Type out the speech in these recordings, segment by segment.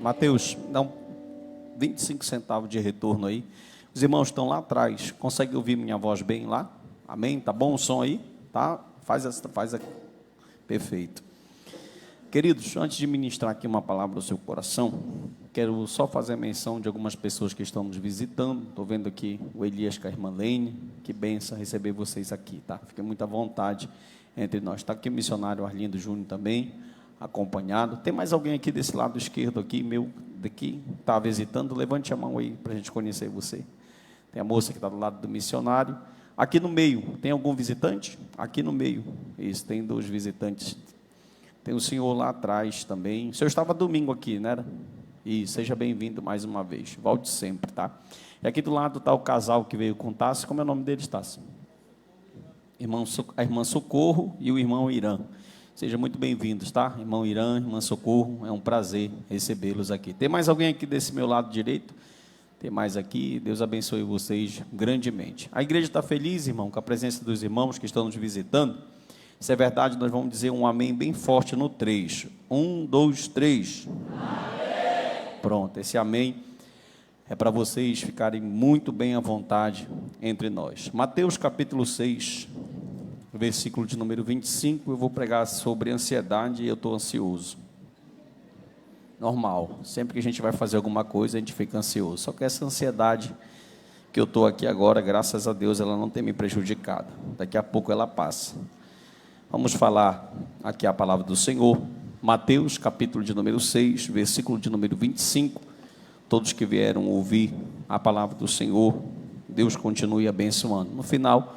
Mateus, dá 25 centavos de retorno aí. Os irmãos estão lá atrás. Consegue ouvir minha voz bem lá? Amém? Tá bom o som aí? Tá? Faz aqui. Perfeito. Queridos, antes de ministrar aqui uma palavra ao seu coração, quero só fazer menção de algumas pessoas que estão nos visitando. Estou vendo aqui o Elias com a irmã Lene. Que bênção receber vocês aqui, tá? Fiquem muito à vontade entre nós. Está aqui o missionário Arlindo Júnior também, acompanhado. Tem mais alguém aqui desse lado esquerdo aqui, meu, daqui, está visitando? Levante a mão aí para a gente conhecer você. Tem a moça que está do lado do missionário. Aqui no meio, tem algum visitante? Aqui no meio, isso, tem 2 visitantes. Tem o senhor lá atrás também. O senhor estava domingo aqui, não era? E seja bem-vindo mais uma vez. Volte sempre, tá? E aqui do lado está o casal que veio com Tassi. Como é o nome deles, Tassi? A irmã Socorro e o irmão Irã. Sejam muito bem-vindos, tá? Irmão Irã, irmã Socorro, é um prazer recebê-los aqui. Tem mais alguém aqui desse meu lado direito? Tem mais aqui? Deus abençoe vocês grandemente. A igreja está feliz, irmão, com a presença dos irmãos que estão nos visitando. Se é verdade, nós vamos dizer um amém bem forte no 3. 1, 2, 3. Amém. Pronto, esse amém é para vocês ficarem muito bem à vontade entre nós. Mateus capítulo 6, versículo de número 25, eu vou pregar sobre ansiedade e eu estou ansioso. Normal, sempre que a gente vai fazer alguma coisa, a gente fica ansioso. Só que essa ansiedade que eu estou aqui agora, graças a Deus, ela não tem me prejudicado. Daqui a pouco ela passa. Vamos falar aqui a palavra do Senhor. Mateus, capítulo de número 6, versículo de número 25. Todos que vieram ouvir a palavra do Senhor, Deus continue abençoando. No final,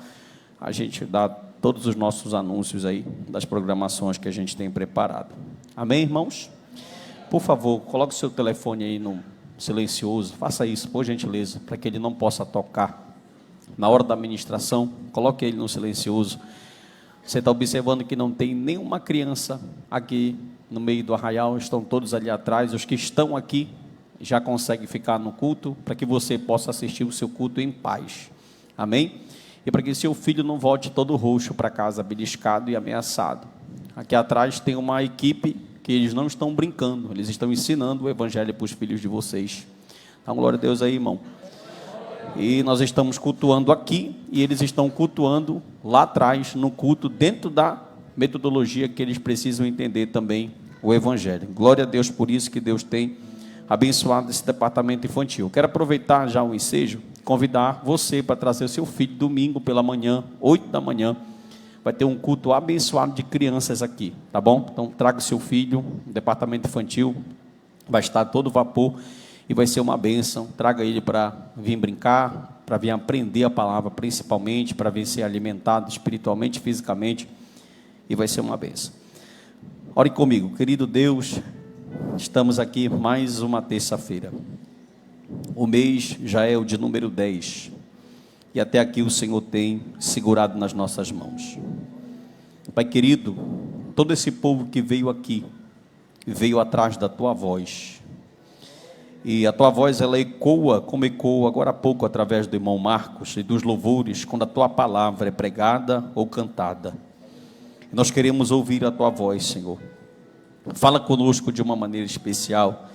a gente dá todos os nossos anúncios aí, das programações que a gente tem preparado. Amém, irmãos? Por favor, coloque o seu telefone aí no silencioso. Faça isso, por gentileza, para que ele não possa tocar. Na hora da ministração, coloque ele no silencioso. Você está observando que não tem nenhuma criança aqui no meio do arraial, estão todos ali atrás. Os que estão aqui já conseguem ficar no culto, para que você possa assistir o seu culto em paz. Amém? E para que seu filho não volte todo roxo para casa, beliscado e ameaçado. Aqui atrás tem uma equipe que eles não estão brincando, eles estão ensinando o evangelho para os filhos de vocês. Então, glória a Deus aí, irmão. E nós estamos cultuando aqui, e eles estão cultuando lá atrás, no culto, dentro da metodologia que eles precisam entender também o evangelho. Glória a Deus por isso, que Deus tem abençoado esse departamento infantil. Quero aproveitar já o ensejo, convidar você para trazer o seu filho domingo pela manhã, 8 da manhã, vai ter um culto abençoado de crianças aqui, tá bom? Então traga o seu filho, o departamento infantil vai estar todo vapor, e vai ser uma bênção. Traga ele para vir brincar, para vir aprender a palavra, principalmente, para vir ser alimentado espiritualmente, fisicamente, e vai ser uma bênção. Ore comigo. Querido Deus, estamos aqui mais uma terça-feira. O mês já é o de número 10, e até aqui o Senhor tem segurado nas nossas mãos. Pai querido, todo esse povo que veio aqui, veio atrás da Tua voz, e a Tua voz, ela ecoa, como ecoa agora há pouco, através do irmão Marcos, e dos louvores, quando a Tua palavra é pregada ou cantada. Nós queremos ouvir a Tua voz, Senhor. Fala conosco de uma maneira especial.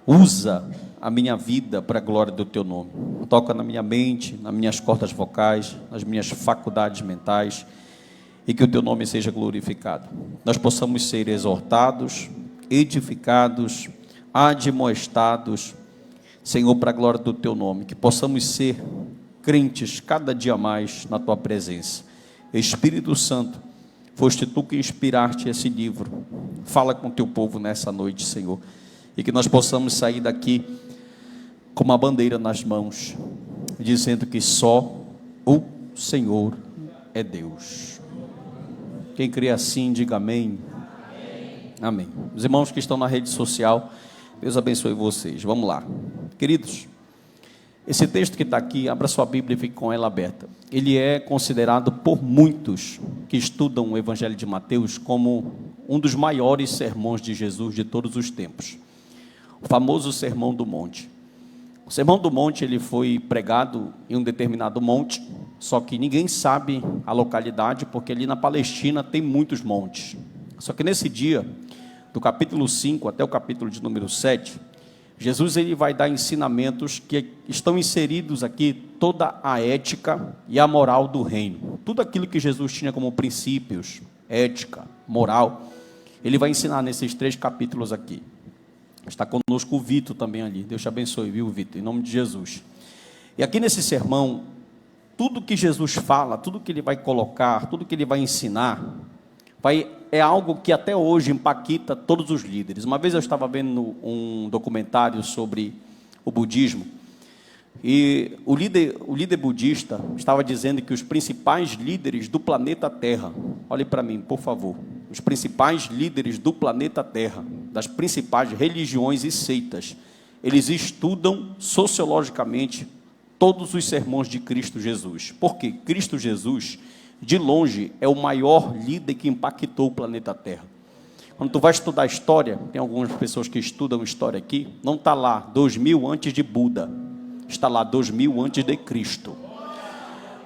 Usa a minha vida para a glória do Teu nome. Toca na minha mente, nas minhas cordas vocais, nas minhas faculdades mentais, e que o Teu nome seja glorificado. Nós possamos ser exortados, edificados, admoestados, Senhor, para a glória do Teu nome. Que possamos ser crentes cada dia mais na Tua presença. Espírito Santo, foste Tu que inspiraste esse livro. Fala com o Teu povo nessa noite, Senhor, e que nós possamos sair daqui com uma bandeira nas mãos, dizendo que só o Senhor é Deus. Quem crê assim, diga amém. Amém. Os irmãos que estão na rede social, Deus abençoe vocês. Vamos lá. Queridos, esse texto que está aqui, abra sua Bíblia e fique com ela aberta. Ele é considerado por muitos que estudam o Evangelho de Mateus como um dos maiores sermões de Jesus de todos os tempos. O famoso Sermão do Monte. O Sermão do Monte, ele foi pregado em um determinado monte, só que ninguém sabe a localidade, porque ali na Palestina tem muitos montes. Só que nesse dia, do capítulo 5 até o capítulo de número 7, Jesus ele vai dar ensinamentos que estão inseridos aqui, toda a ética e a moral do reino. Tudo aquilo que Jesus tinha como princípios, ética, moral, ele vai ensinar nesses 3 capítulos aqui. Está conosco o Vitor também ali. Deus te abençoe, viu, Vitor? Em nome de Jesus. E aqui nesse sermão, tudo que Jesus fala, tudo que ele vai colocar, tudo que ele vai ensinar, é algo que até hoje impacta todos os líderes. Uma vez eu estava vendo um documentário sobre o budismo, e o líder budista estava dizendo que os principais líderes do planeta Terra, olhe para mim, por favor, os principais líderes do planeta Terra, das principais religiões e seitas, eles estudam sociologicamente todos os sermões de Cristo Jesus. Porque Cristo Jesus, de longe, é o maior líder que impactou o planeta Terra. Quando tu vai estudar história, tem algumas pessoas que estudam história aqui, não está lá 2000 antes de Buda, está lá 2000 antes de Cristo.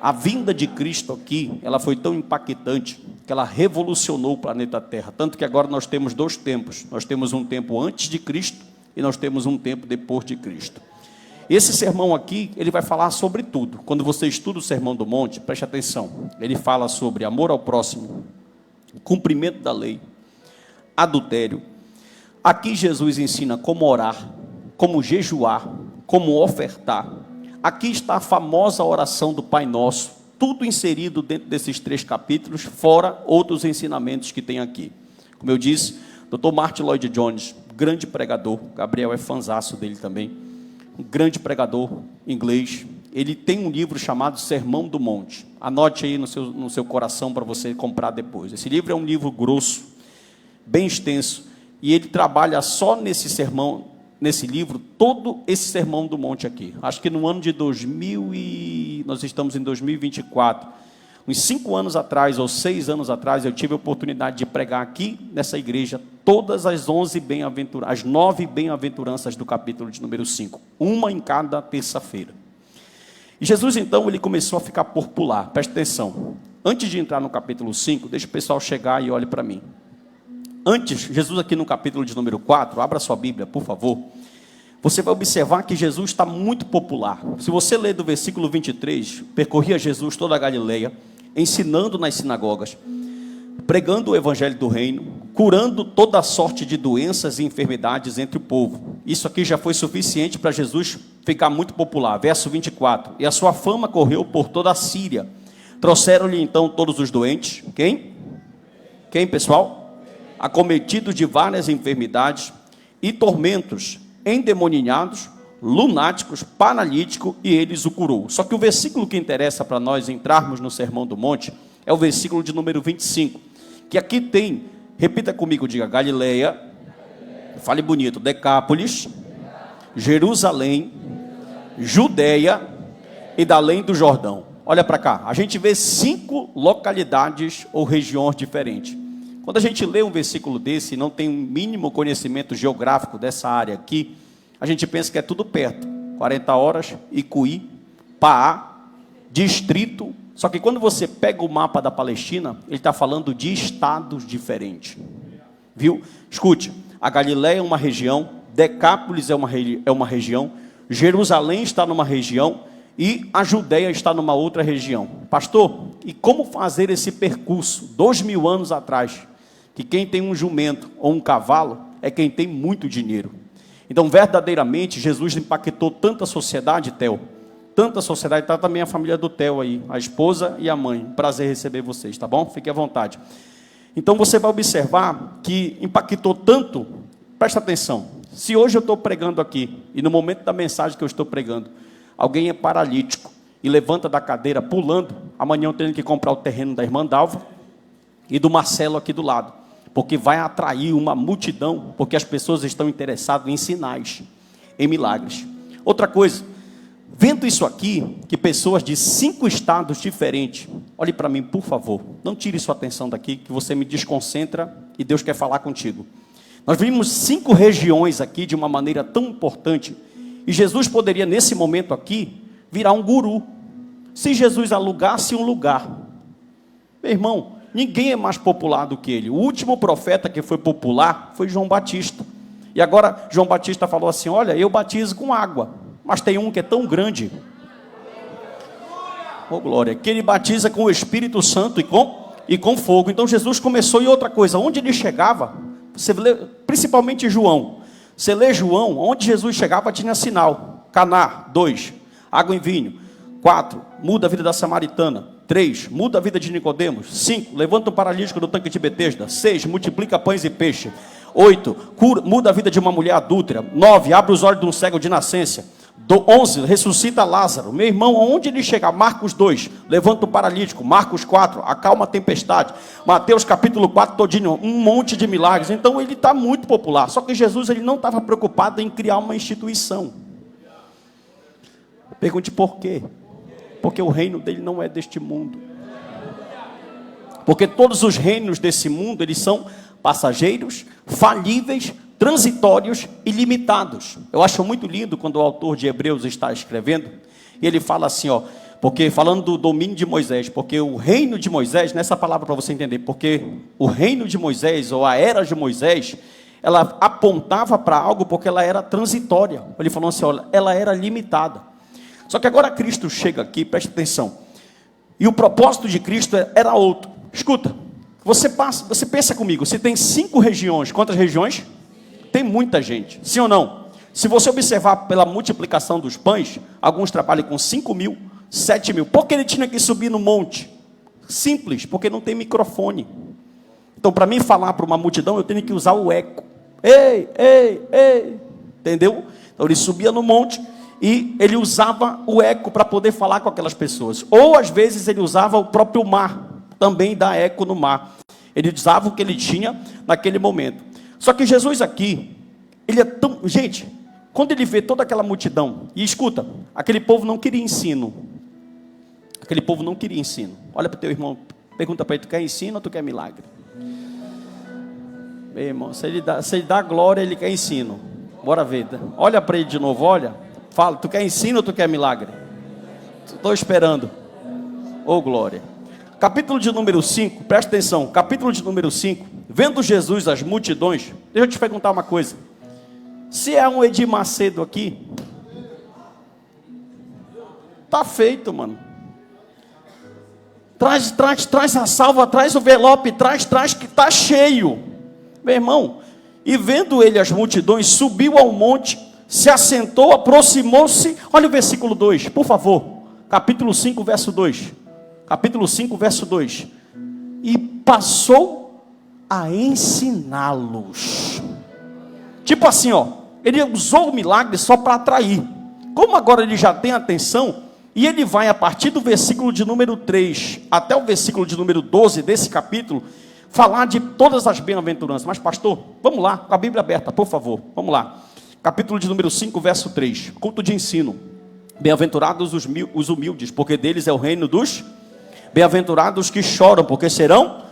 A vinda de Cristo aqui, ela foi tão impactante que ela revolucionou o planeta Terra. Tanto que agora nós temos 2 tempos. Nós temos um tempo antes de Cristo e nós temos um tempo depois de Cristo. Esse sermão aqui, ele vai falar sobre tudo. Quando você estuda o Sermão do Monte, preste atenção. Ele fala sobre amor ao próximo, cumprimento da lei, adultério. Aqui Jesus ensina como orar, como jejuar, como ofertar. Aqui está a famosa oração do Pai Nosso, tudo inserido dentro desses 3 capítulos, fora outros ensinamentos que tem aqui. Como eu disse, Dr. Martin Lloyd Jones, grande pregador, Gabriel é fãzaço dele também, um grande pregador inglês, ele tem um livro chamado Sermão do Monte. Anote aí no seu coração para você comprar depois. Esse livro é um livro grosso, bem extenso, e ele trabalha só nesse sermão, nesse livro, todo esse Sermão do Monte aqui. Acho que no ano de nós estamos em 2024, uns 5 anos atrás, ou 6 anos atrás, eu tive a oportunidade de pregar aqui, nessa igreja, todas as 9 bem-aventuranças do capítulo de número 5, uma em cada terça-feira. E Jesus, então, ele começou a ficar popular, presta atenção. Antes de entrar no capítulo 5, deixa o pessoal chegar e olhe para mim. Antes, Jesus aqui no capítulo de número 4, abra sua Bíblia, por favor. Você vai observar que Jesus está muito popular. Se você ler do versículo 23, percorria Jesus toda a Galileia, ensinando nas sinagogas, pregando o evangelho do reino, curando toda sorte de doenças e enfermidades entre o povo. Isso aqui já foi suficiente para Jesus ficar muito popular. Verso 24, e a sua fama correu por toda a Síria. Trouxeram-lhe então todos os doentes. Quem? Quem, pessoal? Acometidos de várias enfermidades e tormentos, endemoninhados, lunáticos, paralíticos, e eles o curou. Só que o versículo que interessa para nós entrarmos no Sermão do Monte é o versículo de número 25, que aqui tem, repita comigo, diga, Galileia, fale bonito, Decápolis, Jerusalém, Judeia e da além do Jordão. Olha para cá, a gente vê 5 localidades ou regiões diferentes. Quando a gente lê um versículo desse e não tem um mínimo conhecimento geográfico dessa área aqui, a gente pensa que é tudo perto. 40 horas, Icuí, Paá, distrito. Só que quando você pega o mapa da Palestina, ele está falando de estados diferentes. Viu? Escute, a Galileia é uma região, Decápolis é uma região, Jerusalém está numa região e a Judeia está numa outra região. Pastor, e como fazer esse percurso 2000 anos atrás? Que quem tem um jumento ou um cavalo é quem tem muito dinheiro. Então, verdadeiramente, Jesus impactou tanta sociedade, Theo, tanta sociedade, está também a família do Theo aí, a esposa e a mãe. Prazer receber vocês, tá bom? Fique à vontade. Então, você vai observar que impactou tanto, presta atenção, se hoje eu estou pregando aqui, e no momento da mensagem que eu estou pregando, alguém é paralítico e levanta da cadeira pulando, amanhã eu tenho que comprar o terreno da irmã Dalva e do Marcelo aqui do lado, porque vai atrair uma multidão, porque as pessoas estão interessadas em sinais, em milagres. Outra coisa, vendo isso aqui, que pessoas de 5 estados diferentes, olhe para mim, por favor, não tire sua atenção daqui, que você me desconcentra e Deus quer falar contigo. Nós vimos 5 regiões aqui de uma maneira tão importante, e Jesus poderia, nesse momento aqui, virar um guru. Se Jesus alugasse um lugar, meu irmão, ninguém é mais popular do que ele. O último profeta que foi popular foi João Batista. E agora João Batista falou assim, olha, eu batizo com água, mas tem um que é tão grande, oh glória, que ele batiza com o Espírito Santo e com fogo. Então Jesus começou. E outra coisa, onde ele chegava, você lê, principalmente João, você lê João, onde Jesus chegava tinha sinal. Caná, 2, água em vinho. 4, muda a vida da samaritana. 3, muda a vida de Nicodemos. 5, levanta um paralítico do tanque de Betesda. 6, multiplica pães e peixe. 8, muda a vida de uma mulher adúltera. 9, abre os olhos de um cego de nascença. 11, ressuscita Lázaro. Meu irmão, onde ele chega? Marcos 2, levanta o paralítico. Marcos 4, acalma a tempestade. Mateus capítulo 4 todinho, um monte de milagres. Então ele está muito popular. Só que Jesus, ele não estava preocupado em criar uma instituição. Pergunte por quê? Porque o reino dele não é deste mundo. Porque todos os reinos desse mundo, eles são passageiros, falíveis, transitórios e limitados. Eu acho muito lindo quando o autor de Hebreus está escrevendo, e ele fala assim, ó, porque falando do domínio de Moisés, porque o reino de Moisés, nessa palavra para você entender, porque o reino de Moisés, ou a era de Moisés, ela apontava para algo porque ela era transitória. Ele falou assim, olha, ela era limitada. Só que agora Cristo chega aqui, preste atenção, e o propósito de Cristo era outro. Escuta, você pensa comigo, se tem 5 regiões, quantas regiões? Tem muita gente, sim ou não? Se você observar pela multiplicação dos pães, alguns trabalham com 5.000, 7.000. Por que ele tinha que subir no monte? Simples, porque não tem microfone. Então, para mim falar para uma multidão, eu tenho que usar o eco. Ei, ei, ei. Entendeu? Então, ele subia no monte e ele usava o eco para poder falar com aquelas pessoas. Ou, às vezes, ele usava o próprio mar, também dá eco no mar. Ele usava o que ele tinha naquele momento. Só que Jesus aqui, ele é tão... Gente, quando ele vê toda aquela multidão, e escuta, aquele povo não queria ensino. Aquele povo não queria ensino. Olha para o teu irmão, pergunta para ele, tu quer ensino ou tu quer milagre? Meu irmão, se ele dá glória, ele quer ensino. Bora ver. Olha para ele de novo, olha. Fala, tu quer ensino ou tu quer milagre? Estou esperando. Oh, glória. Capítulo de número 5, presta atenção, capítulo de número 5, vendo Jesus as multidões, deixa eu te perguntar uma coisa, se é um Edir Macedo aqui, tá feito, mano, traz a salva, traz o envelope, traz que tá cheio, meu irmão, e vendo ele as multidões, subiu ao monte, se assentou, aproximou-se, olha o versículo 2, por favor, capítulo 5, verso 2, capítulo 5, verso 2. E passou a ensiná-los. Tipo assim, ó, ele usou o milagre só para atrair. Como agora ele já tem atenção, e ele vai a partir do versículo de número 3 até o versículo de número 12 desse capítulo, falar de todas as bem-aventuranças. Mas pastor, vamos lá, com a Bíblia aberta, por favor, vamos lá. Capítulo de número 5, verso 3, culto de ensino. Bem-aventurados os humildes, porque deles é o reino dos... Bem-aventurados que choram, porque serão...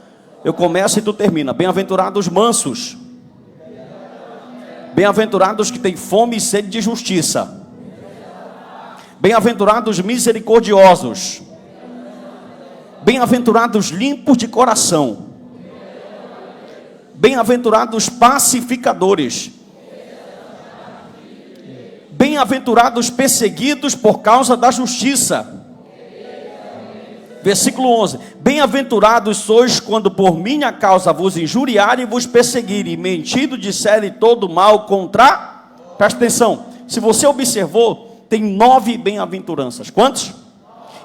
Eu começo e tu termina. Bem-aventurados mansos. Bem-aventurados que têm fome e sede de justiça. Bem-aventurados misericordiosos. Bem-aventurados limpos de coração. Bem-aventurados pacificadores. Bem-aventurados perseguidos por causa da justiça. Versículo 11. Bem-aventurados sois quando por minha causa vos injuriarem e vos perseguirem, mentindo disserem todo mal contra... Presta atenção, se você observou, tem 9 bem-aventuranças. Quantos?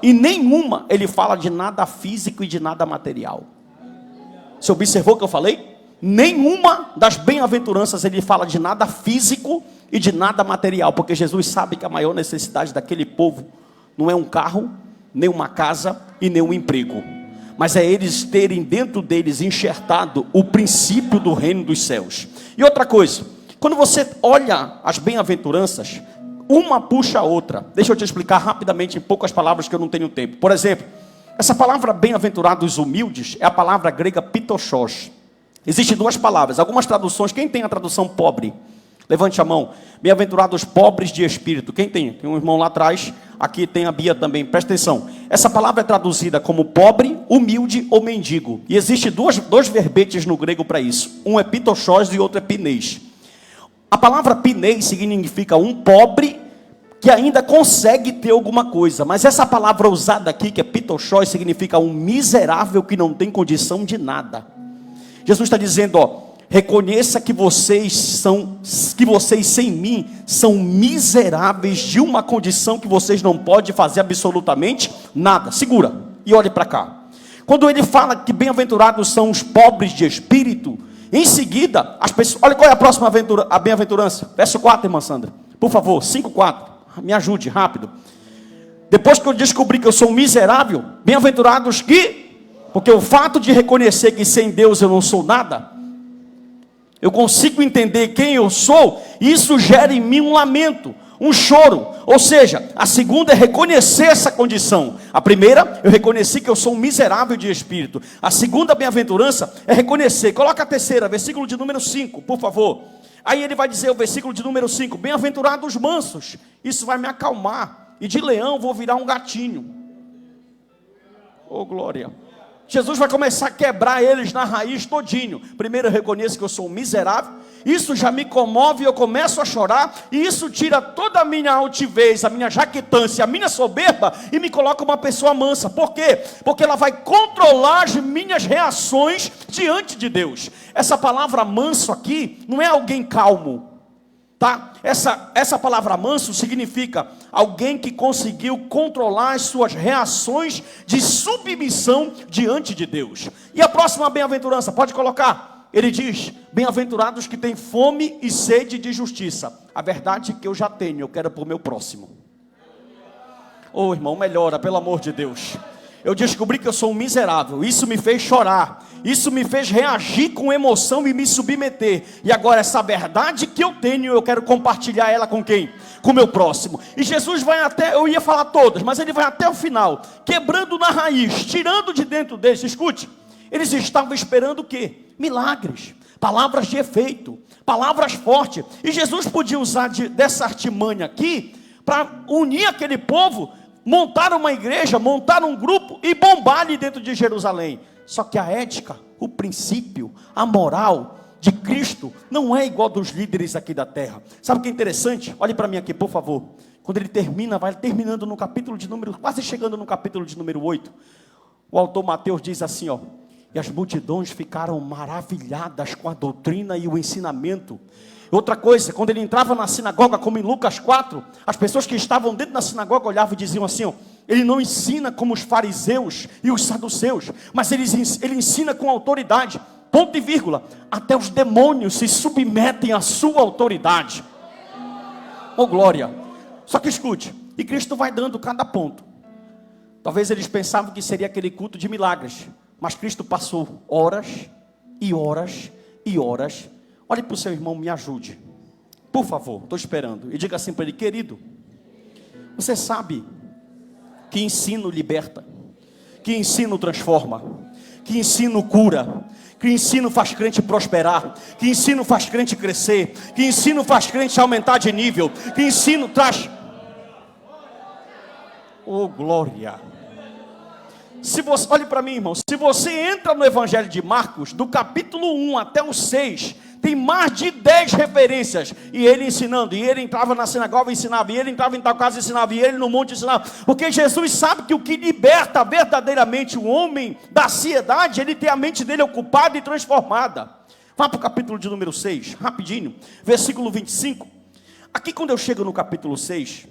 E nenhuma ele fala de nada físico e de nada material. Você observou o que eu falei? Nenhuma das bem-aventuranças ele fala de nada físico e de nada material, porque Jesus sabe que a maior necessidade daquele povo não é um carro, nem uma casa e nem um emprego, mas é eles terem dentro deles enxertado o princípio do reino dos céus. E outra coisa, quando você olha as bem-aventuranças, uma puxa a outra. Deixa eu te explicar rapidamente em poucas palavras que eu não tenho tempo. Por exemplo, essa palavra bem-aventurados humildes é a palavra grega pitochos. Existem 2 palavras, algumas traduções, quem tem a tradução pobre? Levante a mão. Bem-aventurados pobres de espírito. Quem tem? Tem um irmão lá atrás. Aqui tem a Bia também. Presta atenção. Essa palavra é traduzida como pobre, humilde ou mendigo. E existe dois verbetes no grego para isso. Um é pitochos e outro é pinês. A palavra pinei significa um pobre que ainda consegue ter alguma coisa. Mas essa palavra usada aqui, que é pitochói, significa um miserável que não tem condição de nada. Jesus está dizendo, reconheça que vocês sem mim são miseráveis de uma condição que vocês não podem fazer absolutamente nada. Segura e olhe para cá. Quando ele fala que bem-aventurados são os pobres de espírito, em seguida, as pessoas, olha qual é a próxima a bem-aventurança. Verso 4, irmã Sandra, por favor, 5:4, me ajude, rápido. Depois que eu descobri que eu sou um miserável, bem-aventurados que, porque o fato de reconhecer que sem Deus eu não sou nada, eu consigo entender quem eu sou, isso gera em mim um lamento, um choro. Ou seja, a segunda é reconhecer essa condição. A primeira, eu reconheci que eu sou um miserável de espírito. A segunda bem-aventurança é reconhecer. Coloca a terceira, versículo de número 5, por favor. Aí ele vai dizer o versículo de número 5, bem-aventurados mansos. Isso vai me acalmar. E de leão vou virar um gatinho. Oh, glória. Jesus vai começar a quebrar eles na raiz todinho. Primeiro eu reconheço que eu sou um miserável. Isso já me comove e eu começo a chorar. E isso tira toda a minha altivez, a minha jaquitância, a minha soberba. E me coloca uma pessoa mansa. Por quê? Porque ela vai controlar as minhas reações diante de Deus. Essa palavra manso aqui não é alguém calmo. Tá? Essa palavra manso significa alguém que conseguiu controlar as suas reações de submissão diante de Deus. E a próxima bem-aventurança, pode colocar. Ele diz, bem-aventurados que têm fome e sede de justiça. A verdade é que eu já tenho, eu quero para o meu próximo. Ô irmão, melhora, pelo amor de Deus. Eu descobri que eu sou um miserável, isso me fez chorar, isso me fez reagir com emoção e me submeter. E agora essa verdade que eu tenho, eu quero compartilhar ela com quem? Com o meu próximo. E Jesus vai até, eu ia falar todas, mas ele vai até o final, quebrando na raiz, tirando de dentro deles. Escute, eles estavam esperando o quê? Milagres, palavras de efeito, palavras fortes. E Jesus podia usar dessa artimanha aqui, para unir aquele povo, montar uma igreja, montar um grupo e bombar ali dentro de Jerusalém. Só que a ética, o princípio, a moral de Cristo não é igual dos líderes aqui da terra. Sabe o que é interessante? Olhe para mim aqui, por favor. Quando ele termina, vai terminando no capítulo de número, quase chegando no capítulo de número 8. O autor Mateus diz assim, e as multidões ficaram maravilhadas com a doutrina e o ensinamento. Outra coisa, quando ele entrava na sinagoga, como em Lucas 4, as pessoas que estavam dentro da sinagoga olhavam e diziam assim, ele não ensina como os fariseus e os saduceus, mas ele ensina com autoridade, ponto e vírgula, até os demônios se submetem à sua autoridade. Oh glória! Só que escute, e Cristo vai dando cada ponto. Talvez eles pensavam que seria aquele culto de milagres, mas Cristo passou horas e horas e horas. Olhe para o seu irmão, me ajude, por favor, estou esperando. E diga assim para ele, querido, você sabe que ensino liberta, que ensino transforma, que ensino cura, que ensino faz crente prosperar, que ensino faz crente crescer, que ensino faz crente aumentar de nível, que ensino traz... Oh glória! Se você, olhe para mim, irmão, se você entra no Evangelho de Marcos, do capítulo 1 até o 6, tem mais de 10 referências, e ele ensinando, e ele entrava na sinagoga e ensinava, e ele entrava em tal casa e ensinava, e ele no monte ensinava, porque Jesus sabe que o que liberta verdadeiramente o homem da ansiedade, ele tem a mente dele ocupada e transformada. Vá para o capítulo de número 6, rapidinho, versículo 25, aqui quando eu chego no capítulo 6,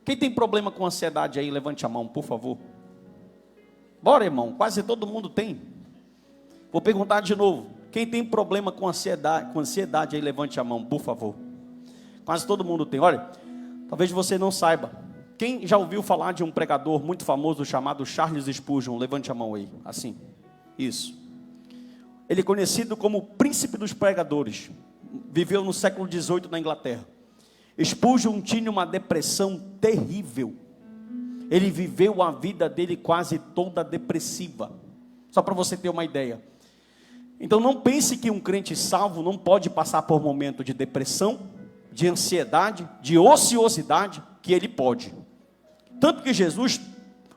quem tem problema com ansiedade aí, levante a mão, por favor. Bora, irmão, quase todo mundo tem. Vou perguntar de novo. Quem tem problema com ansiedade aí, levante a mão, por favor. Quase todo mundo tem. Olha, talvez você não saiba. Quem já ouviu falar de um pregador muito famoso chamado Charles Spurgeon? Levante a mão aí, assim. Isso. Ele é conhecido como o príncipe dos pregadores. Viveu no século XVIII na Inglaterra. Spurgeon tinha uma depressão terrível. Ele viveu a vida dele quase toda depressiva. Só para você ter uma ideia. Então não pense que um crente salvo não pode passar por momento de depressão, de ansiedade, de ociosidade, que ele pode. Tanto que Jesus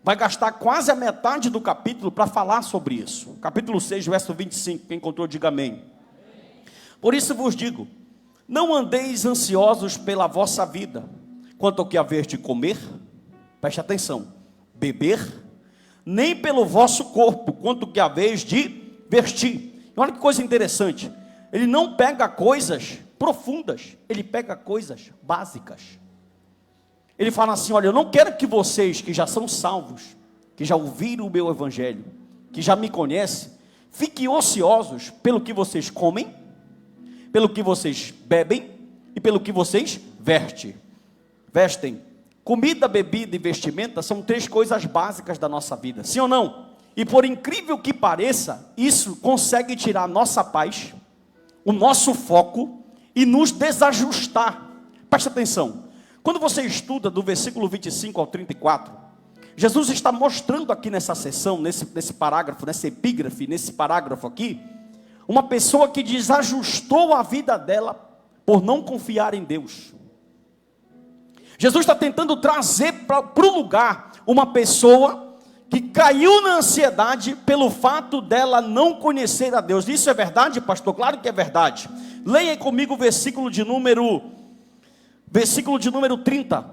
vai gastar quase a metade do capítulo para falar sobre isso. Capítulo 6, verso 25, quem encontrou, diga amém. Por isso vos digo, não andeis ansiosos pela vossa vida, quanto ao que haver de comer, preste atenção, beber, nem pelo vosso corpo, quanto ao que haver de vestir. Olha que coisa interessante, ele não pega coisas profundas, ele pega coisas básicas. Ele fala assim, olha, eu não quero que vocês que já são salvos, que já ouviram o meu evangelho, que já me conhecem, fiquem ociosos pelo que vocês comem, pelo que vocês bebem e pelo que vocês vestem. Comida, bebida e vestimenta são 3 coisas básicas da nossa vida, sim ou não? E por incrível que pareça, isso consegue tirar a nossa paz, o nosso foco e nos desajustar. Preste atenção, quando você estuda do versículo 25 ao 34, Jesus está mostrando aqui nessa seção, nesse parágrafo, nessa epígrafe, nesse parágrafo aqui, uma pessoa que desajustou a vida dela por não confiar em Deus. Jesus está tentando trazer para o lugar uma pessoa que caiu na ansiedade pelo fato dela não conhecer a Deus. Isso é verdade, pastor? Claro que é verdade. Leia comigo o versículo de número 30.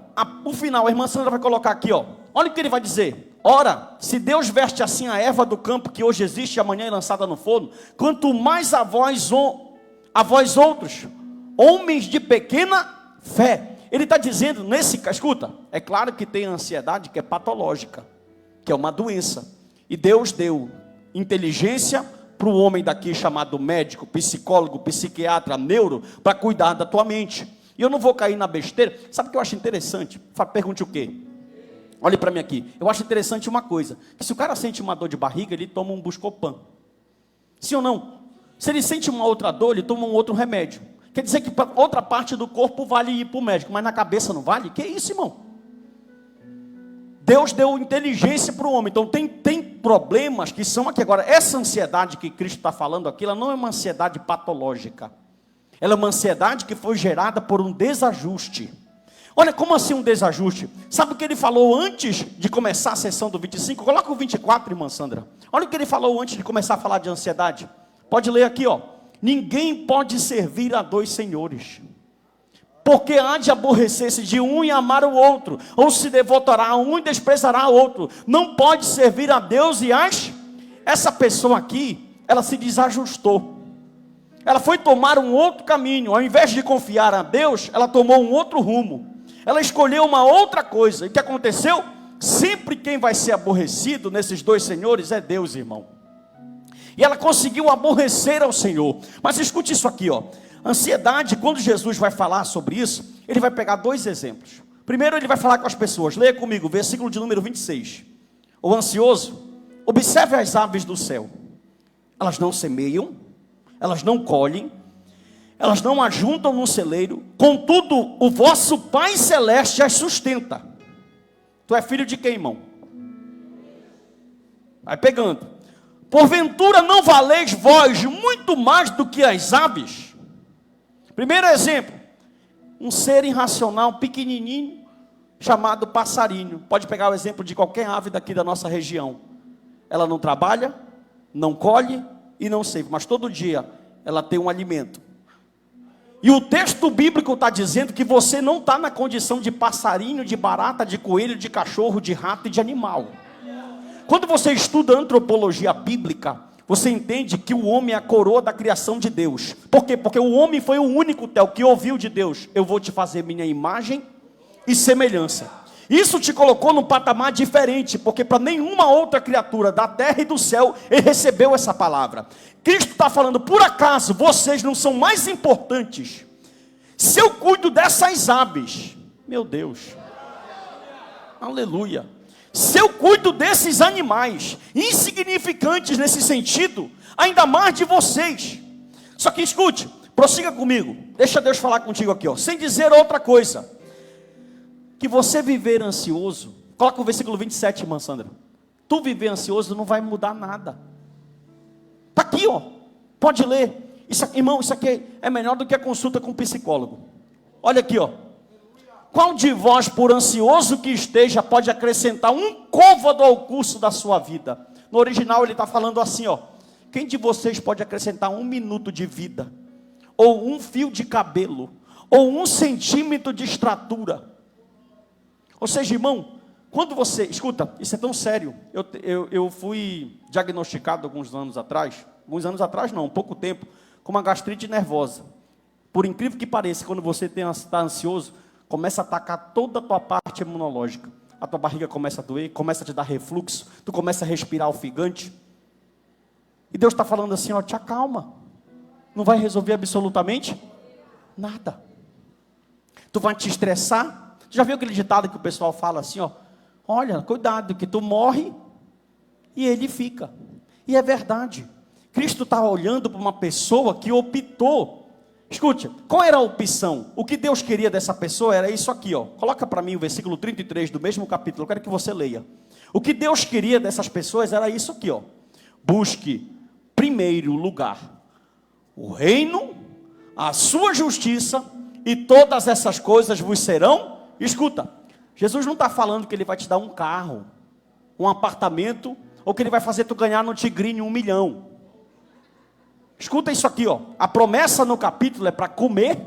O final, a irmã Sandra vai colocar aqui, ó. Olha o que ele vai dizer. Ora, se Deus veste assim a erva do campo que hoje existe e amanhã é lançada no forno, quanto mais a vós outros, homens de pequena fé. Ele está dizendo, escuta, é claro que tem ansiedade que é patológica, que é uma doença. E Deus deu inteligência para o homem daqui chamado médico, psicólogo, psiquiatra, neuro, para cuidar da tua mente. E eu não vou cair na besteira. Sabe o que eu acho interessante? Pergunte o quê? Olhe para mim aqui. Eu acho interessante uma coisa, que se o cara sente uma dor de barriga, ele toma um Buscopan. Sim ou não? Se ele sente uma outra dor, ele toma um outro remédio. Quer dizer que para outra parte do corpo vale ir para o médico, mas na cabeça não vale? Que isso, irmão? Deus deu inteligência para o homem. Então tem problemas que são aqui agora. Essa ansiedade que Cristo está falando aqui, ela não é uma ansiedade patológica. Ela é uma ansiedade que foi gerada por um desajuste. Olha, como assim um desajuste? Sabe o que ele falou antes de começar a sessão do 25? Coloca o 24, irmã Sandra. Olha o que ele falou antes de começar a falar de ansiedade. Pode ler aqui, ó. Ninguém pode servir a 2 senhores, porque há de aborrecer-se de um e amar o outro, ou se devotará a um e desprezará o outro. Não pode servir a Deus e essa pessoa aqui, ela se desajustou. Ela foi tomar um outro caminho. Ao invés de confiar a Deus, ela tomou um outro rumo. Ela escolheu uma outra coisa. E o que aconteceu? Sempre quem vai ser aborrecido nesses 2 senhores é Deus, irmão. E ela conseguiu aborrecer ao Senhor. Mas escute isso aqui, ó. Ansiedade, quando Jesus vai falar sobre isso, ele vai pegar 2 exemplos. Primeiro ele vai falar com as pessoas. Leia comigo, versículo de número 26. O ansioso, observe as aves do céu. Elas não semeiam, elas não colhem, elas não ajuntam no celeiro, contudo, o vosso Pai Celeste as sustenta. Tu é filho de quem, irmão? Vai pegando. Porventura não valeis vós muito mais do que as aves? Primeiro exemplo, um ser irracional, pequenininho, chamado passarinho. Pode pegar o exemplo de qualquer ave daqui da nossa região. Ela não trabalha, não colhe e não seiva, mas todo dia ela tem um alimento. E o texto bíblico está dizendo que você não está na condição de passarinho, de barata, de coelho, de cachorro, de rato e de animal. Quando você estuda antropologia bíblica, você entende que o homem é a coroa da criação de Deus. Por quê? Porque o homem foi o único, que ouviu de Deus: eu vou te fazer minha imagem e semelhança. Isso te colocou num patamar diferente, porque para nenhuma outra criatura da terra e do céu ele recebeu essa palavra. Cristo está falando, por acaso vocês não são mais importantes? Se eu cuido dessas aves, meu Deus, aleluia. Se eu cuido desses animais, insignificantes nesse sentido, ainda mais de vocês. Só que escute, prossiga comigo, deixa Deus falar contigo aqui, ó, sem dizer outra coisa. Que você viver ansioso, coloca o versículo 27, irmã Sandra. Tu viver ansioso não vai mudar nada. Está aqui, ó, pode ler. Irmão, isso aqui é melhor do que a consulta com um psicólogo. Olha aqui, ó. Qual de vós, por ansioso que esteja, pode acrescentar um côvado ao curso da sua vida? No original ele está falando assim, ó. Quem de vocês pode acrescentar 1 minuto de vida? ou um fio de cabelo, ou 1 centímetro de estrutura. Ou seja, irmão, quando você... Escuta, isso é tão sério. Eu fui diagnosticado alguns anos atrás não, pouco tempo, com uma gastrite nervosa. Por incrível que pareça, quando você está ansioso, começa a atacar toda a tua parte imunológica. A tua barriga começa a doer, começa a te dar refluxo, tu começa a respirar ofegante. E Deus está falando assim, ó, te acalma. Não vai resolver absolutamente nada. Tu vai te estressar. Tu já viu aquele ditado que o pessoal fala assim, ó, olha, cuidado, que tu morre e ele fica. E é verdade. Cristo está olhando para uma pessoa que optou. Escute, qual era a opção? O que Deus queria dessa pessoa era isso aqui, ó. Coloca para mim o versículo 33 do mesmo capítulo, eu quero que você leia. O que Deus queria dessas pessoas era isso aqui, ó. Busque primeiro lugar o reino, a sua justiça, e todas essas coisas vos serão. Escuta, Jesus não está falando que ele vai te dar um carro, um apartamento, ou que ele vai fazer tu ganhar no Tigrinho 1 milhão. Escuta isso aqui, ó. A promessa no capítulo é para comer,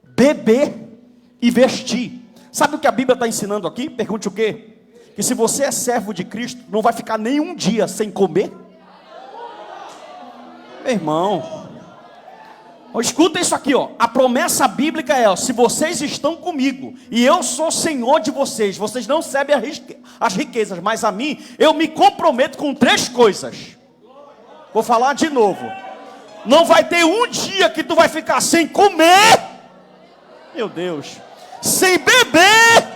beber e vestir. Sabe o que a Bíblia está ensinando aqui? Pergunte o quê? Que se você é servo de Cristo, não vai ficar nenhum dia sem comer. Meu irmão, escuta isso aqui, ó. A promessa bíblica é, ó, se vocês estão comigo e eu sou Senhor de vocês, vocês não recebem as riquezas, mas a mim, eu me comprometo com 3 coisas. Vou falar de novo. Não vai ter um dia que tu vai ficar sem comer, meu Deus, sem beber.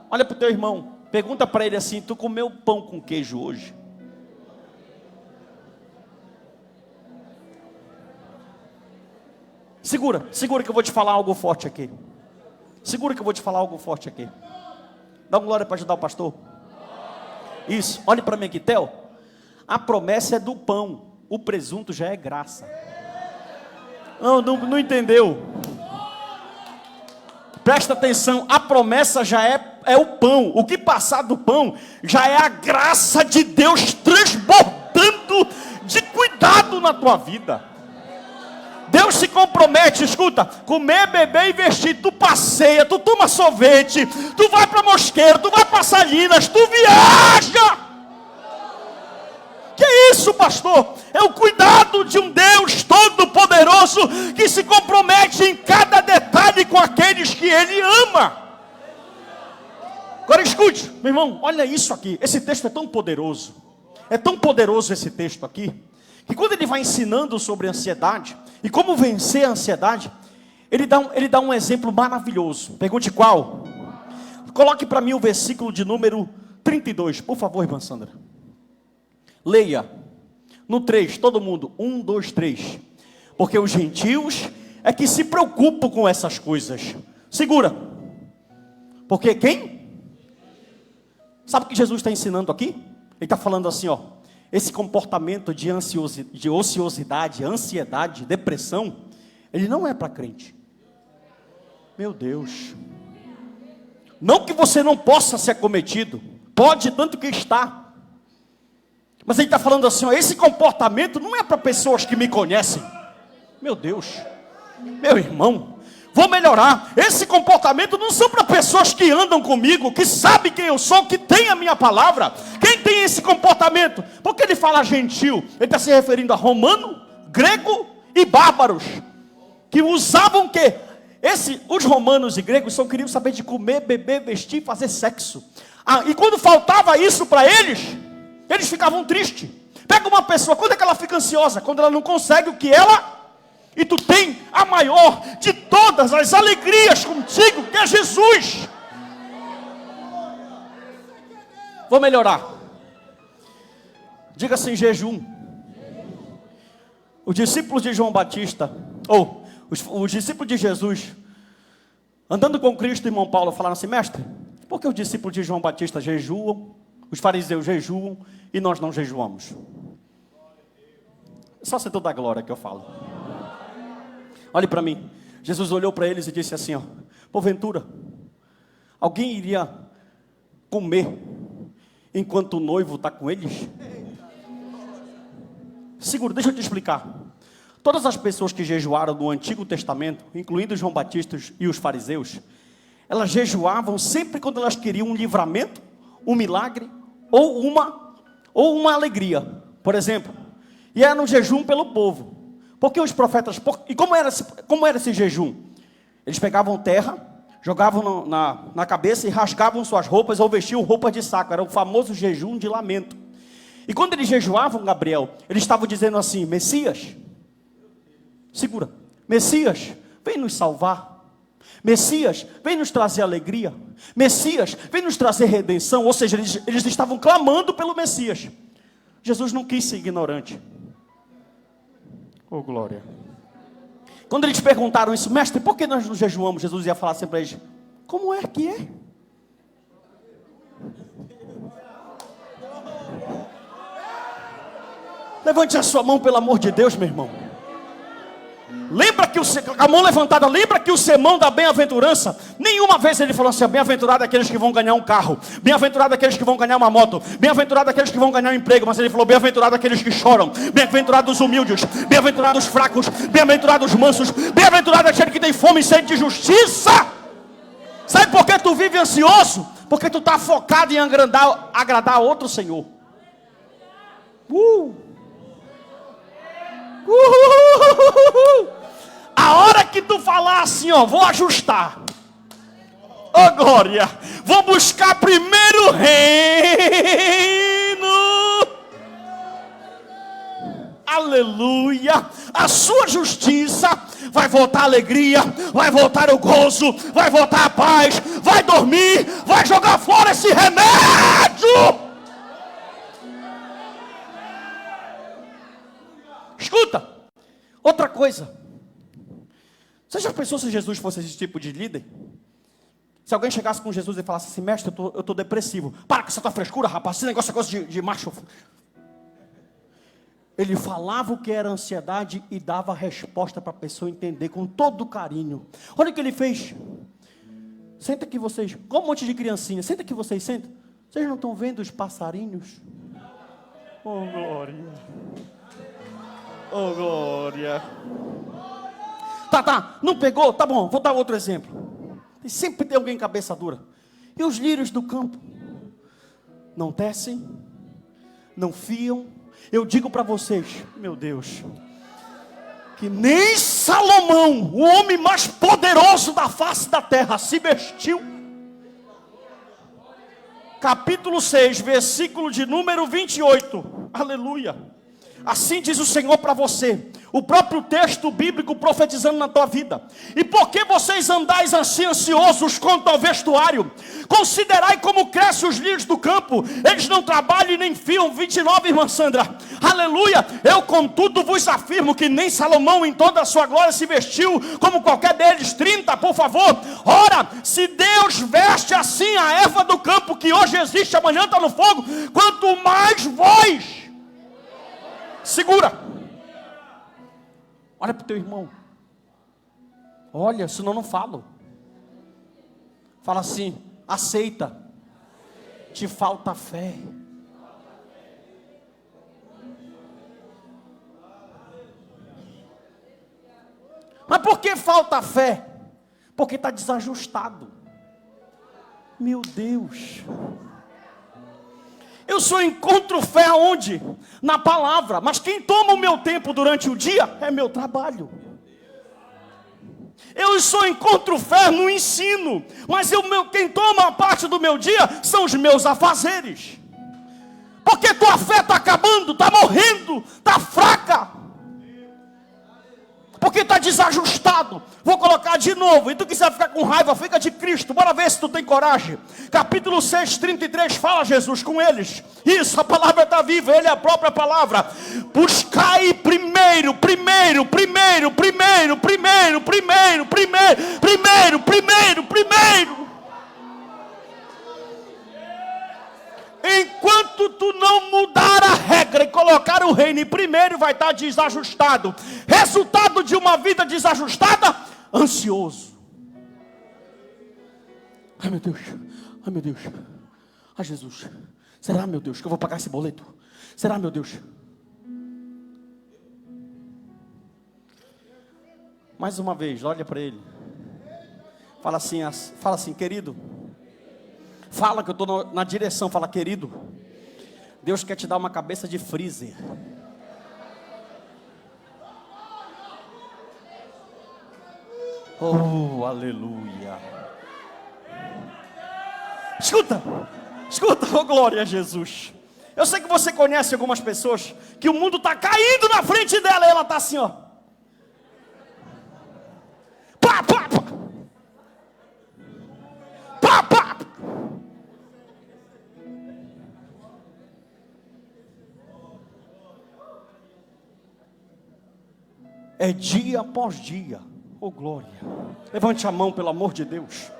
Olha para o teu irmão, pergunta para ele assim, tu comeu pão com queijo hoje? Segura que eu vou te falar algo forte aqui. Dá uma glória para ajudar o pastor. Isso, olhe para mim aqui, Theo. A promessa é do pão, o presunto já é graça. Não entendeu? Presta atenção, a promessa já é o pão. O que passar do pão já é a graça de Deus transbordando de cuidado na tua vida. Deus se compromete, escuta, comer, beber e vestir. Tu passeia, tu toma sorvete, tu vai para Mosqueiro, tu vai para Salinas, tu viaja. Que isso, pastor? É o cuidado de um Deus todo-poderoso que se compromete em cada detalhe com aqueles que Ele ama. Agora escute, meu irmão, olha isso aqui. Esse texto é tão poderoso. É tão poderoso esse texto aqui, que quando ele vai ensinando sobre ansiedade e como vencer a ansiedade, ele dá um exemplo maravilhoso. Pergunte qual? Coloque para mim o versículo de número 32, por favor, irmã Sandra. Leia, no 3, todo mundo, 1, 2, 3. Porque os gentios é que se preocupam com essas coisas. Segura. Porque quem? Sabe o que Jesus está ensinando aqui? Ele está falando assim, ó. Esse comportamento de ociosidade, ansiedade, depressão, ele não é para crente. Meu Deus. Não que você não possa ser acometido. Pode, tanto que está. Mas ele está falando assim, ó, esse comportamento não é para pessoas que me conhecem. Meu Deus, meu irmão, vou melhorar. Esse comportamento não são para pessoas que andam comigo, que sabem quem eu sou, que tem a minha palavra. Quem tem esse comportamento? Porque ele fala gentil, ele está se referindo a romano, grego e bárbaros, que usavam o quê? Os romanos e gregos só queriam saber de comer, beber, vestir, fazer sexo. E quando faltava isso para eles ficavam tristes. Pega uma pessoa, quando é que ela fica ansiosa? Quando ela não consegue o que ela... E tu tem a maior de todas as alegrias contigo, que é Jesus. Vou melhorar. Diga assim, jejum. Os discípulos de João Batista, ou os discípulos de Jesus, andando com Cristo, irmão Paulo, falaram assim, mestre, por que os discípulos de João Batista jejuam, os fariseus jejuam e nós não jejuamos? Só setor da glória que eu falo. Olhe para mim. Jesus olhou para eles e disse assim, ó, porventura, alguém iria comer enquanto o noivo está com eles? Seguro, deixa eu te explicar. Todas as pessoas que jejuaram no Antigo Testamento, incluindo João Batista e os fariseus, elas jejuavam sempre quando elas queriam um livramento, um milagre ou uma alegria, por exemplo. E era um jejum pelo povo. Porque os profetas... E como era esse jejum? Eles pegavam terra, jogavam na cabeça e rasgavam suas roupas ou vestiam roupas de saco. Era o famoso jejum de lamento. E quando eles jejuavam, Gabriel, eles estavam dizendo assim: Messias, segura, Messias, vem nos salvar. Messias, vem nos trazer alegria. Messias, vem nos trazer redenção. Ou seja, eles estavam clamando pelo Messias. Jesus não quis ser ignorante. Oh, glória. Quando eles perguntaram isso: mestre, por que nós não jejuamos? Jesus ia falar assim para eles: como é que é? Levante a sua mão, pelo amor de Deus, meu irmão. Lembra que a mão levantada, lembra que o sermão da bem-aventurança, nenhuma vez ele falou assim: bem-aventurado aqueles que vão ganhar um carro, bem-aventurado aqueles que vão ganhar uma moto, bem-aventurado aqueles que vão ganhar um emprego. Mas ele falou: bem-aventurado aqueles que choram, bem-aventurados os humildes, bem-aventurados os fracos, bem-aventurados os mansos, bem-aventurado aquele que tem fome e sede de justiça. Sabe por que tu vive ansioso? Porque tu está focado em agradar outro Senhor. A hora que tu falar assim, ó, vou ajustar, oh glória, vou buscar primeiro o reino, aleluia, a sua justiça, vai voltar a alegria, vai voltar o gozo, vai voltar a paz, vai dormir, vai jogar fora esse remédio. Escuta, outra coisa. Você já pensou se Jesus fosse esse tipo de líder? Se alguém chegasse com Jesus e falasse assim: mestre, eu tô depressivo. Para com essa tua frescura, rapaz, esse negócio é coisa de macho. Ele falava o que era ansiedade e dava a resposta para a pessoa entender com todo carinho. Olha o que ele fez. Senta aqui vocês, como um monte de criancinha, senta aqui vocês, senta. Vocês não estão vendo os passarinhos? Oh glória. Oh, glória. Tá, não pegou? Tá bom, vou dar outro exemplo. Sempre tem alguém cabeça dura. E os lírios do campo? Não tecem, não fiam. Eu digo para vocês, meu Deus, que nem Salomão, o homem mais poderoso da face da terra, se vestiu. Capítulo 6, versículo de número 28. Aleluia. Assim diz o Senhor para você, o próprio texto bíblico profetizando na tua vida. E por que vocês andais assim ansiosos quanto ao vestuário? Considerai como crescem os lírios do campo, eles não trabalham e nem fiam. 29, irmã Sandra, aleluia. Eu contudo vos afirmo que nem Salomão em toda a sua glória se vestiu como qualquer deles. 30, por favor. Ora, se Deus veste assim a erva do campo, que hoje existe, amanhã está no fogo, quanto mais vós. Segura. Olha para o teu irmão. Olha, senão não falo. Fala assim: aceita. Te falta fé. Mas por que falta fé? Porque está desajustado. Meu Deus. Eu só encontro fé aonde? Na palavra. Mas quem toma o meu tempo durante o dia é meu trabalho. Eu só encontro fé no ensino. Mas quem toma a parte do meu dia são os meus afazeres. Porque tua fé está acabando, está morrendo, está fraca. Porque está desajustado. Vou colocar de novo. E tu quiser ficar com raiva, fica de Cristo. Bora ver se tu tem coragem. Capítulo 6, 33. Fala Jesus com eles. Isso, a palavra está viva. Ele é a própria palavra. Buscai primeiro. Enquanto tu não mudar a regra e colocar o reino em primeiro, vai estar desajustado. Resultado de uma vida desajustada: ansioso. Ai meu Deus, ai Jesus, será, meu Deus, que eu vou pagar esse boleto? Será, meu Deus? Mais uma vez, olha para ele. Fala assim, querido. Fala que eu estou na direção. Fala, querido. Deus quer te dar uma cabeça de freezer. Oh, aleluia. Escuta, oh glória a Jesus. Eu sei que você conhece algumas pessoas que o mundo está caindo na frente dela e ela está assim, ó. Pá, pá, pá. Pá, pá. É dia após dia. Oh glória. Levante a mão, pelo amor de Deus.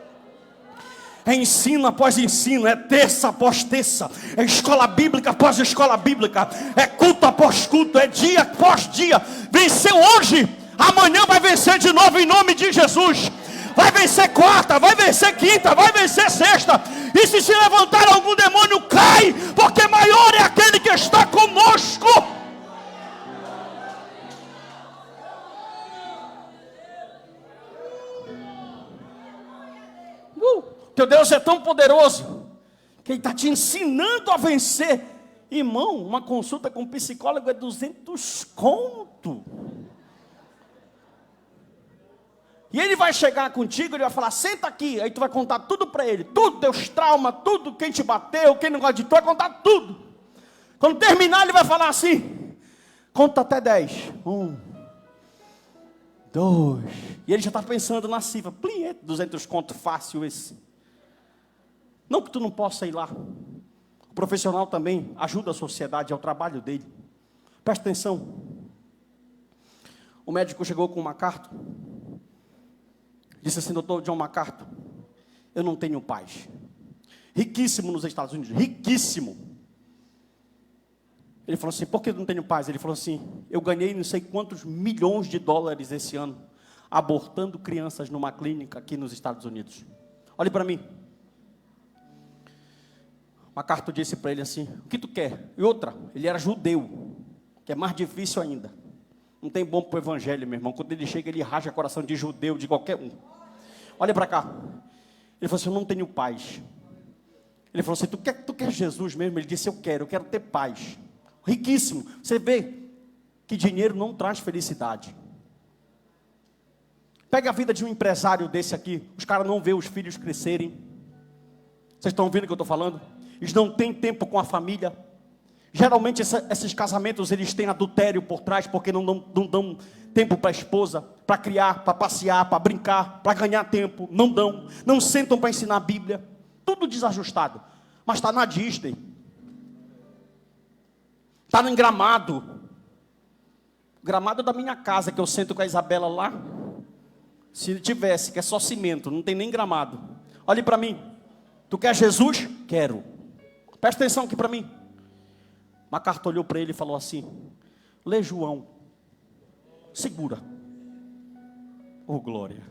É ensino após ensino, é terça após terça, é escola bíblica após escola bíblica, é culto após culto, é dia após dia. Venceu hoje, amanhã vai vencer de novo em nome de Jesus. Vai vencer quarta, vai vencer quinta, vai vencer sexta. E se levantar algum demônio, cai, porque maior é aquele que está conosco. Teu Deus é tão poderoso que Ele está te ensinando a vencer. Irmão, uma consulta com um psicólogo é 200 conto. E ele vai chegar contigo, ele vai falar, senta aqui. Aí tu vai contar tudo para ele, tudo, teus traumas, tudo, quem te bateu, quem não gosta de tu, vai contar tudo. Quando terminar, ele vai falar assim, conta até 10. 1, 2. E ele já está pensando na cifra, 200 conto fácil esse. Não que tu não possa ir lá. O profissional também ajuda a sociedade, é o trabalho dele. Presta atenção. O médico chegou com uma carta. Disse assim, doutor John MacArthur, eu não tenho paz. Riquíssimo nos Estados Unidos, riquíssimo. Ele falou assim, por que eu não tenho paz? Ele falou assim, eu ganhei não sei quantos milhões de dólares esse ano, abortando crianças numa clínica aqui nos Estados Unidos. Olhe para mim. MacArthur disse para ele assim, o que tu quer? E outra, ele era judeu, que é mais difícil ainda. Não tem bom para o evangelho, meu irmão. Quando ele chega, ele rasga o coração de judeu, de qualquer um. Olha para cá. Ele falou assim, eu não tenho paz. Ele falou assim, tu quer Jesus mesmo? Ele disse, eu quero ter paz. Riquíssimo. Você vê que dinheiro não traz felicidade. Pega a vida de um empresário desse aqui. Os caras não vê os filhos crescerem. Vocês estão ouvindo o que eu estou falando? Eles não têm tempo com a família. Geralmente esses casamentos eles têm adultério por trás, porque não dão tempo para a esposa, para criar, para passear, para brincar, para ganhar tempo. Não sentam para ensinar a Bíblia. Tudo desajustado. Mas está na Disney. Está em Gramado. Gramado da minha casa, que eu sento com a Isabela lá. Se tivesse, que é só cimento, não tem nem gramado. Olhe para mim. Tu quer Jesus? Quero. Presta atenção aqui para mim. MacArthur olhou para ele e falou assim, lê João, segura. Oh glória.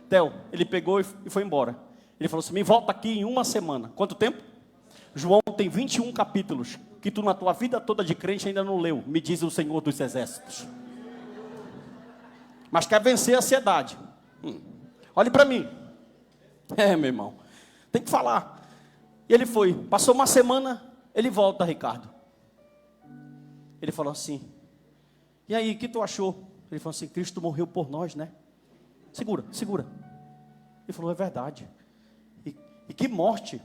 Theo, ele pegou e foi embora. Ele falou assim, me volta aqui em uma semana. Quanto tempo? João tem 21 capítulos, que tu na tua vida toda de crente ainda não leu, me diz o Senhor dos Exércitos. Mas quer vencer a ansiedade. Olhe para mim. Meu irmão, tem que falar. E ele foi, passou uma semana. Ele volta, Ricardo. Ele falou assim, e aí, o que tu achou? Ele falou assim, Cristo morreu por nós, né? Segura. Ele falou, é verdade. E que morte?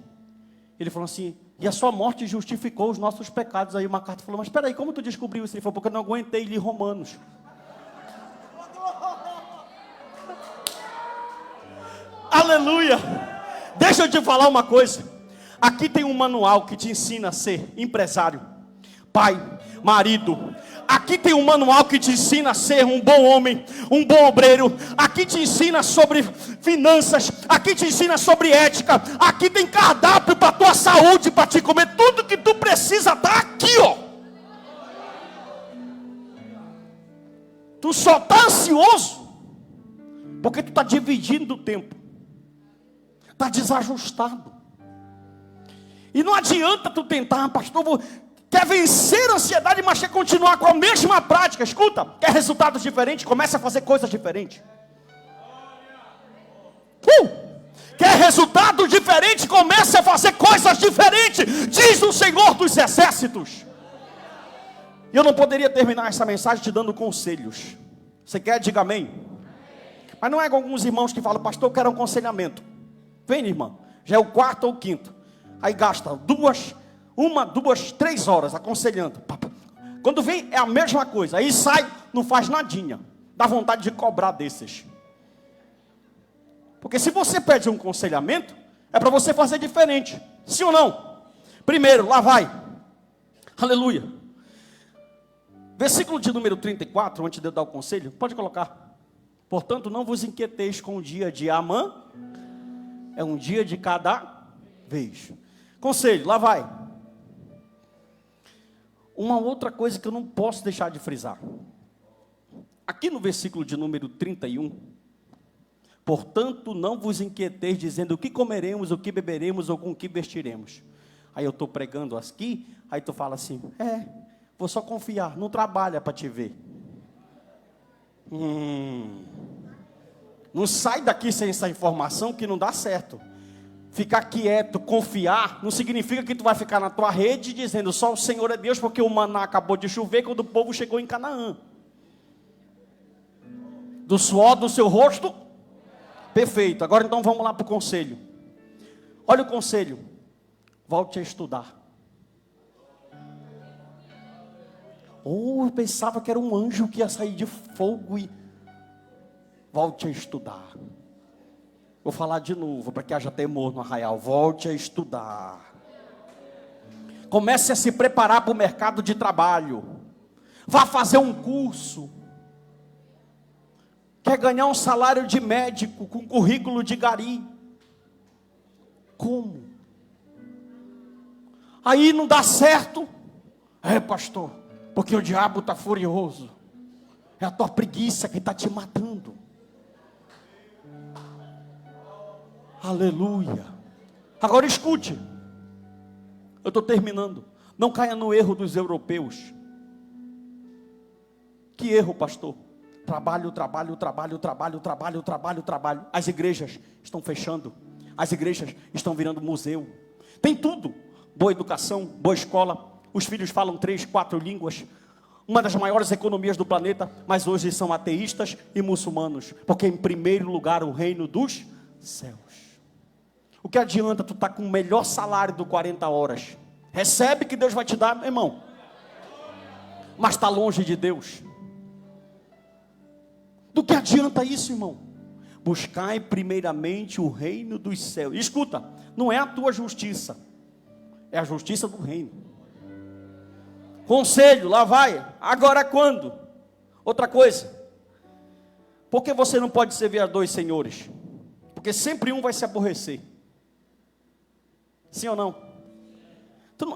Ele falou assim, e a sua morte justificou os nossos pecados. Aí o MacArthur falou, mas espera aí, como tu descobriu isso? Ele falou, porque eu não aguentei ler Romanos. Aleluia! Deixa eu te falar uma coisa. Aqui tem um manual que te ensina a ser empresário, pai, marido. Aqui tem um manual que te ensina a ser um bom homem, um bom obreiro. Aqui te ensina sobre finanças. Aqui te ensina sobre ética. Aqui tem cardápio para tua saúde, para te comer. Tudo que tu precisa está aqui, ó. Tu só está ansioso porque tu está dividindo o tempo. Está desajustado. E não adianta tu tentar, pastor, Quer vencer a ansiedade, mas quer continuar com a mesma prática. Escuta, quer resultados diferentes, comece a fazer coisas diferentes. Quer resultados diferentes, comece a fazer coisas diferentes, diz o Senhor dos Exércitos. E eu não poderia terminar essa mensagem te dando conselhos. Você quer? Diga amém. Mas não é com alguns irmãos que falam, pastor, eu quero um aconselhamento. Vem, irmã, já é o 4º ou 5º. Aí gasta 2, 3 horas aconselhando. Quando vem é a mesma coisa. Aí sai, não faz nadinha. Dá vontade de cobrar desses. Porque se você pede um aconselhamento, é para você fazer diferente. Sim ou não? Primeiro, lá vai. Aleluia. Versículo de número 34, antes de eu dar o conselho, pode colocar. Portanto, não vos inquieteis com o dia de amanhã. É um dia de cada vez. Conselho, lá vai. Uma outra coisa que eu não posso deixar de frisar. Aqui no versículo de número 31. Portanto, não vos inquieteis dizendo o que comeremos, o que beberemos ou com o que vestiremos. Aí eu estou pregando aqui, aí tu fala assim, vou só confiar, não trabalha para te ver. Não sai daqui sem essa informação que não dá certo. Ficar quieto, confiar, não significa que tu vai ficar na tua rede dizendo só o Senhor é Deus, porque o maná acabou de chover quando o povo chegou em Canaã. Do suor do seu rosto, perfeito. Agora então vamos lá para o conselho. Olha o conselho. Volte a estudar. Eu pensava que era um anjo que ia sair de fogo e... Volte a estudar. Vou falar de novo, para que haja temor no arraial. Volte a estudar. Comece a se preparar para o mercado de trabalho. Vá fazer um curso. Quer ganhar um salário de médico com currículo de gari? Como? Aí não dá certo? Pastor, porque o diabo está furioso. É a tua preguiça que está te matando. Aleluia. Agora escute. Eu estou terminando. Não caia no erro dos europeus. Que erro, pastor? Trabalho. As igrejas estão fechando. As igrejas estão virando museu. Tem tudo. Boa educação, boa escola. Os filhos falam 3, 4 línguas. Uma das maiores economias do planeta. Mas hoje são ateístas e muçulmanos. Porque em primeiro lugar o reino dos céus. O que adianta tu estar com o melhor salário do 40 horas? Recebe que Deus vai te dar, meu irmão. Mas está longe de Deus. Do que adianta isso, irmão? Buscai primeiramente o reino dos céus. E escuta, não é a tua justiça. É a justiça do reino. Conselho, lá vai. Agora quando? Outra coisa. Por que você não pode servir a 2 senhores? Porque sempre um vai se aborrecer. Sim ou não?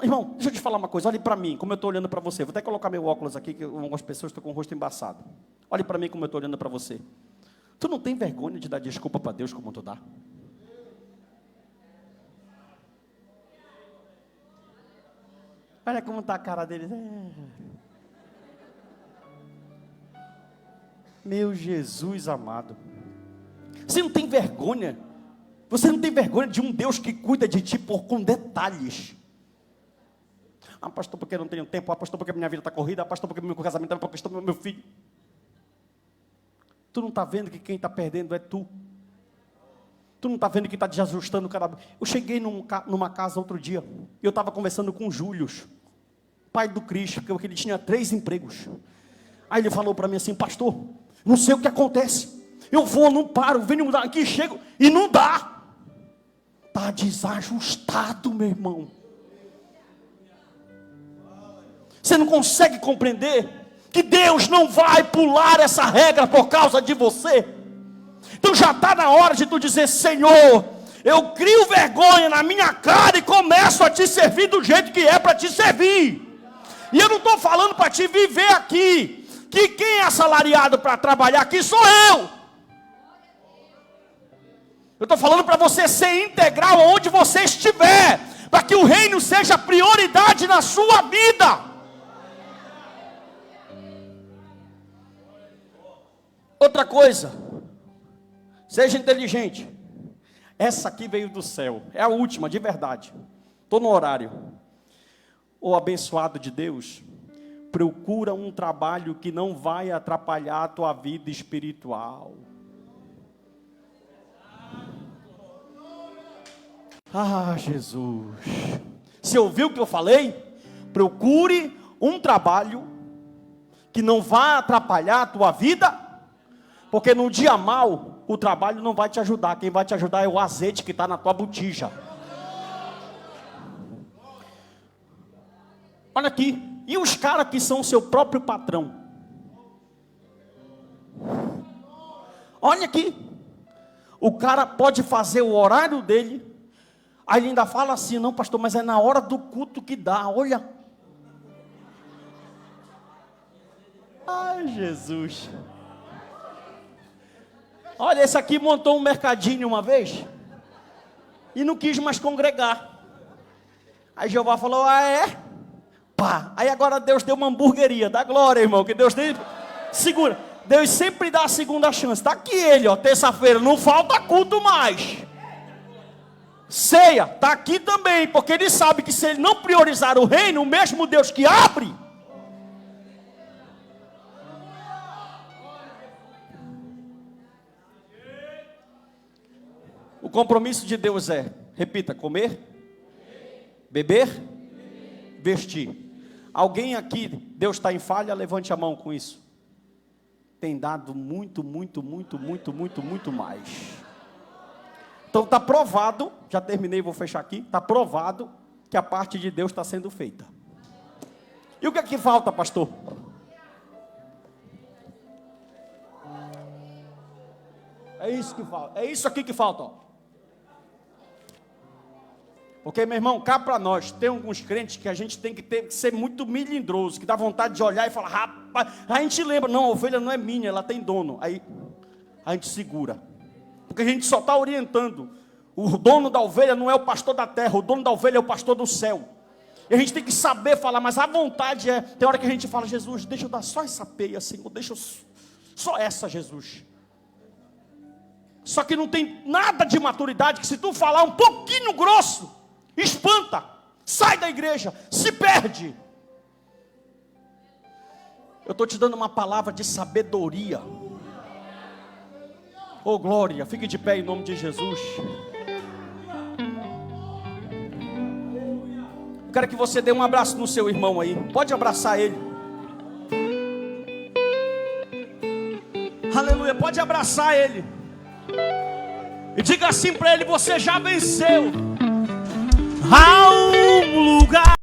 Irmão, deixa eu te falar uma coisa. Olhe para mim, como eu estou olhando para você. Vou até colocar meu óculos aqui, que algumas pessoas estão com o rosto embaçado. Olhe para mim como eu estou olhando para você. Tu não tem vergonha de dar desculpa para Deus como tu dá? Olha como está a cara dele. Meu Jesus amado. Você não tem vergonha? Você não tem vergonha de um Deus que cuida de ti com detalhes? Pastor, porque eu não tenho tempo. Pastor, porque minha vida está corrida. Pastor, porque meu casamento está questão do meu filho. Tu não está vendo que quem está perdendo é tu? Tu não está vendo que está desajustando cada vez? Eu cheguei numa casa outro dia. E eu estava conversando com o Júlio, pai do Cristo, porque ele tinha 3 empregos. Aí ele falou para mim assim, pastor, não sei o que acontece. Eu vou, não paro, venho mudar aqui, chego e não dá. Está desajustado, meu irmão. Você não consegue compreender que Deus não vai pular essa regra por causa de você? Então já está na hora de tu dizer, Senhor, eu crio vergonha na minha cara e começo a te servir do jeito que é para te servir. E eu não estou falando para te viver aqui, que quem é assalariado para trabalhar aqui sou eu. Eu estou falando para você ser integral onde você estiver. para que o reino seja prioridade na sua vida. Outra coisa, seja inteligente. Essa aqui veio do céu, é a última, de verdade. Estou no horário. O abençoado de Deus, procura um trabalho que não vai atrapalhar a tua vida espiritual. Ah, Jesus. Você ouviu o que eu falei? Procure um trabalho que não vá atrapalhar a tua vida, porque no dia mal, o trabalho não vai te ajudar. Quem vai te ajudar é o azeite que está na tua botija. Olha aqui. E os caras que são o seu próprio patrão? Olha aqui. O cara pode fazer o horário dele. Aí ele ainda fala assim: não, pastor, mas é na hora do culto que dá. Olha. Ai, Jesus. Olha, esse aqui montou um mercadinho uma vez e não quis mais congregar. Aí Jeová falou: ah, é? Pá. Aí agora Deus deu uma hamburgueria. Dá glória, irmão, que Deus tem. Segura. Deus sempre dá a segunda chance. Está aqui ele, ó, terça-feira. Não falta culto mais. Ceia, está aqui também. Porque ele sabe que se ele não priorizar o reino, o mesmo Deus que abre, o compromisso de Deus é, repita, comer, beber, vestir. Alguém aqui, Deus está em falha, levante a mão com isso. Tem dado muito mais. Então está provado, já terminei, vou fechar aqui. Está provado que a parte de Deus está sendo feita. E o que é que falta, pastor? É isso que falta, é isso aqui que falta, ó. Porque, meu irmão, cá para nós, tem alguns crentes que a gente tem que ser muito melindroso, que dá vontade de olhar e falar: rapaz, a gente lembra, não, a ovelha não é minha, ela tem dono. Aí a gente segura. Porque a gente só está orientando. O dono da ovelha não é o pastor da terra, o dono da ovelha é o pastor do céu. E a gente tem que saber falar, mas a vontade é, tem hora que a gente fala: Jesus, deixa eu dar só essa peia, Senhor, deixa eu, só essa, Jesus. Só que não tem nada de maturidade, que se tu falar um pouquinho grosso, espanta, sai da igreja, se perde. Eu estou te dando uma palavra de sabedoria. Oh glória, fique de pé em nome de Jesus. Eu quero que você dê um abraço no seu irmão aí. Pode abraçar ele. Aleluia, pode abraçar ele. E diga assim para ele: você já venceu.